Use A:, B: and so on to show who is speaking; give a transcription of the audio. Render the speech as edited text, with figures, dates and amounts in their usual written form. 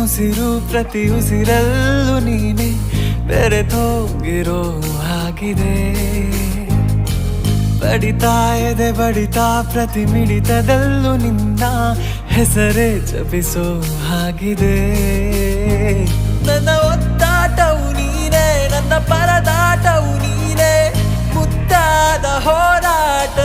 A: ಉಸಿರು ಪ್ರತಿ ಉಸಿರಲ್ಲೂ ನೀನೆ ಬೆರೆತೋಗಿರೋ ಹಾಗಿದೆ. ಬಡಿತಾ ಎದೆ ಬಡಿತಾ ಪ್ರತಿ ಮಿಡಿತದಲ್ಲೂ ನಿನ್ನ ಹೆಸರೇ ಜಪಿಸೋ ಹಾಗಿದೆ. ನನ್ನ ಒತ್ತಾಟವು ನೀನೇ, ನನ್ನ ಪರದಾಟವು ನೀನೇ, ಮುದ್ದಾದ ಹೋರಾಟ